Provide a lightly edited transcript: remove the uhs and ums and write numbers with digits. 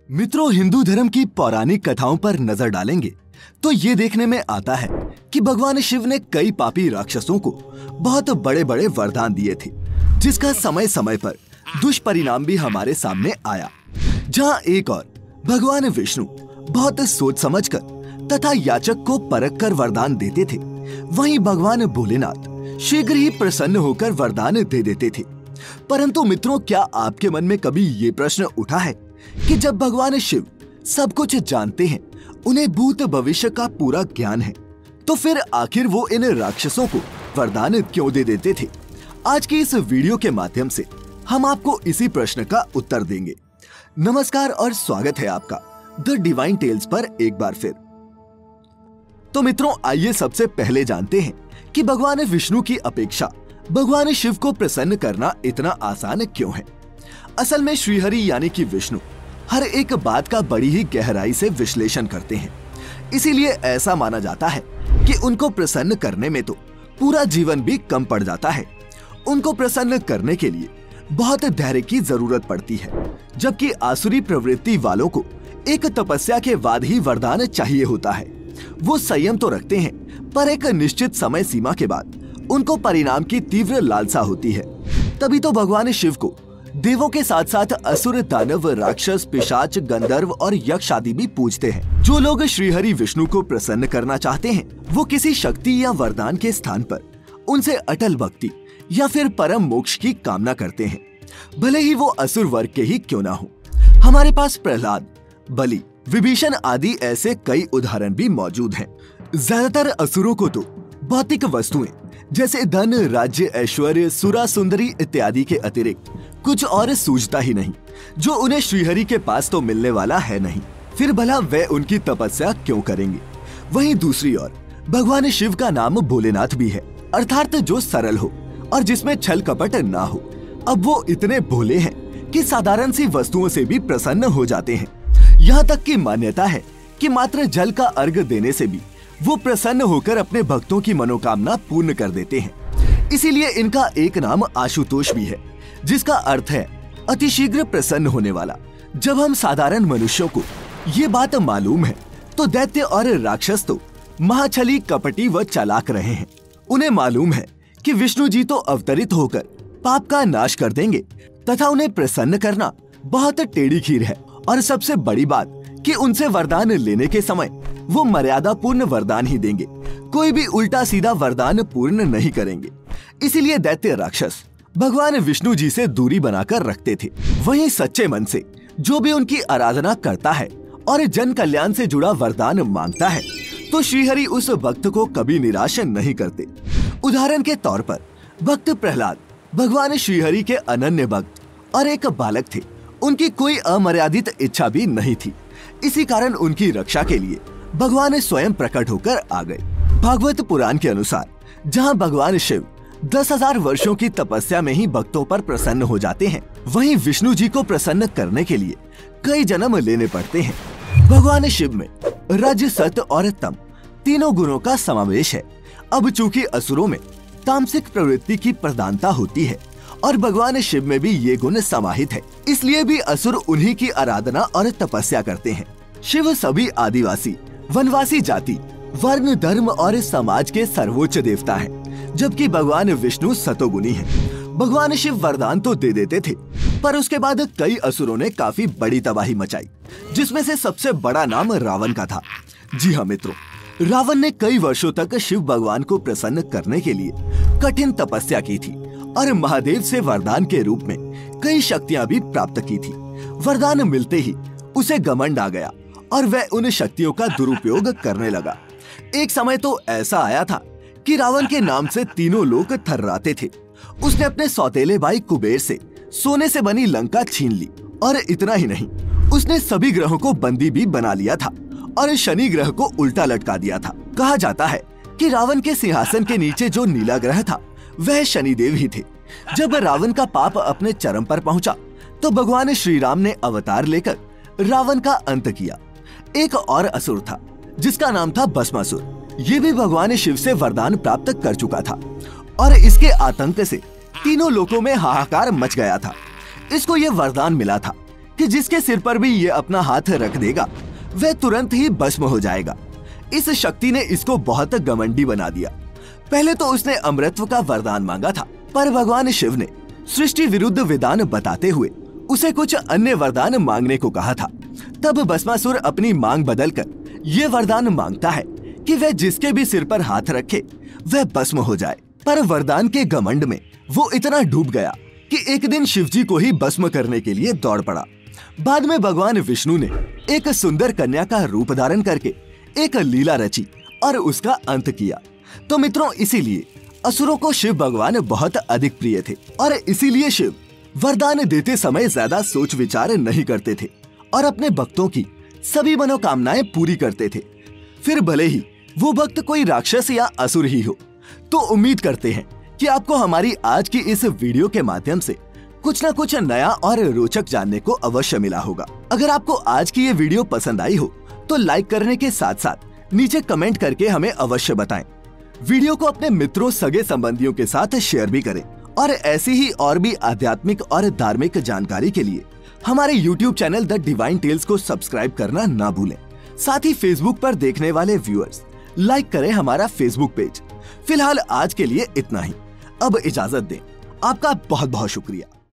मित्रों, हिंदू धर्म की पौराणिक कथाओं पर नजर डालेंगे तो ये देखने में आता है कि भगवान शिव ने कई पापी राक्षसों को बहुत बड़े बड़े वरदान दिए थे, जिसका समय समय पर दुष्परिणाम भी हमारे सामने आया। जहाँ एक और भगवान विष्णु बहुत सोच समझकर तथा याचक को परख कर वरदान देते थे, वहीं भगवान भोलेनाथ शीघ्र ही प्रसन्न होकर वरदान दे देते थे। परंतु मित्रों, क्या आपके मन में कभी ये प्रश्न उठा है कि जब भगवान शिव सब कुछ जानते हैं, उन्हें भूत भविष्य का पूरा ज्ञान है, तो फिर आखिर वो इन राक्षसों को वरदान क्यों दे देते थे? आज की इस वीडियो के माध्यम से हम आपको इसी प्रश्न का उत्तर देंगे। नमस्कार और स्वागत है आपका द डिवाइन टेल्स पर एक बार फिर। तो मित्रों, आइए सबसे पहले जानते हैं कि भगवान विष्णु की अपेक्षा भगवान शिव को प्रसन्न करना इतना आसान क्यों है। असल में श्रीहरि यानी कि विष्णु हर एक बात का बड़ी ही गहराई से विश्लेषण करते हैं, इसीलिए ऐसा माना जाता है कि उनको प्रसन्न करने में तो पूरा जीवन भी कम पड़ जाता है। उनको प्रसन्न करने के लिए बहुत धैर्य की जरूरत पड़ती है, जबकि आसुरी प्रवृत्ति वालों को एक तपस्या के बाद ही वरदान चाहिए होता है। वो संयम तो रखते हैं, पर एक निश्चित समय सीमा के बाद उनको परिणाम की तीव्र लालसा होती है। तभी तो भगवान शिव को देवों के साथ साथ असुर, दानव, राक्षस, पिशाच, गंधर्व और यक्ष आदि भी पूजते हैं। जो लोग श्रीहरि विष्णु को प्रसन्न करना चाहते हैं, वो किसी शक्ति या वरदान के स्थान पर उनसे अटल भक्ति या फिर परम मोक्ष की कामना करते हैं, भले ही वो असुर वर्ग के ही क्यों ना हो। हमारे पास प्रहलाद, बलि, विभीषण आदि ऐसे कई उदाहरण भी मौजूद हैं। ज्यादातर असुरों को तो भौतिक वस्तुएं जैसे धन, राज्य, ऐश्वर्य, सुरा, सुंदरी इत्यादि के अतिरिक्त कुछ और सूझता ही नहीं, जो उन्हें श्रीहरि के पास तो मिलने वाला है नहीं। फिर भला वे उनकी तपस्या क्यों करेंगे? वहीं दूसरी ओर भगवान शिव का नाम भोलेनाथ भी है, अर्थात जो सरल हो और जिसमें छल कपट ना हो। अब वो इतने भोले हैं कि साधारण सी वस्तुओं से भी प्रसन्न हो जाते हैं। यहाँ तक की मान्यता है कि मात्र जल का अर्घ देने से भी वो प्रसन्न होकर अपने भक्तों की मनोकामना पूर्ण कर देते हैं। इसीलिए इनका एक नाम आशुतोष भी है, जिसका अर्थ है अतिशीघ्र प्रसन्न होने वाला। जब हम साधारण मनुष्यों को ये बात मालूम है, तो दैत्य और राक्षस तो महाछली, कपटी व चालाक रहे हैं। उन्हें मालूम है कि विष्णु जी तो अवतरित होकर पाप का नाश कर देंगे तथा उन्हें प्रसन्न करना बहुत टेढ़ी खीर है। और सबसे बड़ी बात कि उनसे वरदान लेने के समय वो मर्यादा पूर्ण वरदान ही देंगे, कोई भी उल्टा सीधा वरदान पूर्ण नहीं करेंगे। इसीलिए दैत्य राक्षस भगवान विष्णु जी से दूरी बनाकर रखते थे। वहीं सच्चे मन से जो भी उनकी आराधना करता है और जन कल्याण से जुड़ा वरदान मांगता है, तो श्रीहरि उस भक्त को कभी निराश नहीं करते। उदाहरण के तौर पर भक्त प्रहलाद भगवान श्रीहरि के अनन्य भक्त और एक बालक थे। उनकी कोई अमर्यादित इच्छा भी नहीं थी। इसी कारण उनकी रक्षा के लिए भगवान स्वयं प्रकट होकर आ गए। भागवत पुराण के अनुसार जहाँ भगवान शिव 10,000 वर्षों की तपस्या में ही भक्तों पर प्रसन्न हो जाते हैं, वहीं विष्णु जी को प्रसन्न करने के लिए कई जन्म लेने पड़ते हैं। भगवान शिव में रज, सत और तम तीनों गुणों का समावेश है। अब चूंकि असुरों में तामसिक प्रवृत्ति की प्रधानता होती है और भगवान शिव में भी ये गुण समाहित है, इसलिए भी असुर उन्हीं की आराधना और तपस्या करते हैं। शिव सभी आदिवासी, वनवासी जाति, वर्ण, धर्म और समाज के सर्वोच्च देवता हैं, जबकि भगवान विष्णु सतोगुणी हैं। भगवान शिव वरदान तो दे देते थे, पर उसके बाद कई असुरों ने काफी बड़ी तबाही मचाई, जिसमें से सबसे बड़ा नाम रावण का था। जी हाँ मित्रों, रावण ने कई वर्षों तक शिव भगवान को प्रसन्न करने के लिए कठिन तपस्या की थी और महादेव से वरदान के रूप में कई शक्तियां भी प्राप्त की थी। वरदान मिलते ही उसे घमंड आ गया और वह उन शक्तियों का दुरुपयोग करने लगा। एक समय तो ऐसा आया था कि रावण के नाम से तीनों लोग थर्राते थे। उसने अपने सौतेले भाई कुबेर से सोने से बनी लंका छीन ली, और इतना ही नहीं, उसने सभी ग्रहों को बंदी भी बना लिया था और शनि ग्रह को उल्टा लटका दिया था। कहा जाता है कि रावण के सिंहासन के नीचे जो नीला ग्रह था, वह शनिदेव ही थे। जब रावण का पाप अपने चरम पर पहुंचा, तो भगवान श्री राम ने अवतार लेकर रावण का अंत किया। एक और असुर था जिसका नाम था भस्मासुर। ये भी भगवान शिव से वरदान प्राप्त कर चुका था और इसके आतंक से तीनों लोकों में हाहाकार मच गया था। इसको ये वरदान मिला था कि जिसके सिर पर भी ये अपना हाथ रख देगा वह तुरंत ही भस्म हो जाएगा। इस शक्ति ने इसको बहुत घमंडी बना दिया। पहले तो उसने अमृतत्व का वरदान मांगा था, पर भगवान शिव ने सृष्टि विरुद्ध विधान बताते हुए उसे कुछ अन्य वरदान मांगने को कहा था। तब भस्मासुर अपनी मांग बदलकर ये वरदान मांगता है कि वह जिसके भी सिर पर हाथ रखे वह भस्म हो जाए। पर वरदान के घमंड में वो इतना डूब गया कि एक दिन शिवजी को ही भस्म करने के लिए दौड़ पड़ा। बाद में भगवान विष्णु ने एक सुंदर कन्या का रूप धारण करके एक लीला रची और उसका अंत किया। तो मित्रों, इसीलिए असुरों को शिव भगवान बहुत अधिक प्रिय थे और इसीलिए शिव वरदान देते समय ज्यादा सोच विचार नहीं करते थे और अपने भक्तों की सभी मनोकामनाएं पूरी करते थे। फिर भले ही वो भक्त कोई राक्षस या असुर ही हो। तो उम्मीद करते हैं कि आपको हमारी आज की इस वीडियो के माध्यम से कुछ न कुछ नया और रोचक जानने को अवश्य मिला होगा। अगर आपको आज की ये वीडियो पसंद आई हो तो लाइक करने के साथ साथ नीचे कमेंट करके हमें अवश्य बताएं। वीडियो को अपने मित्रों, सगे संबंधियों के साथ शेयर भी करें और ऐसी ही और भी आध्यात्मिक और धार्मिक जानकारी के लिए हमारे YouTube channel the divine tales को सब्सक्राइब करना ना भूलें। साथ ही Facebook पर देखने वाले व्यूअर्स लाइक करें हमारा Facebook पेज। फिलहाल आज के लिए इतना ही। अब इजाजत दें। आपका बहुत बहुत शुक्रिया।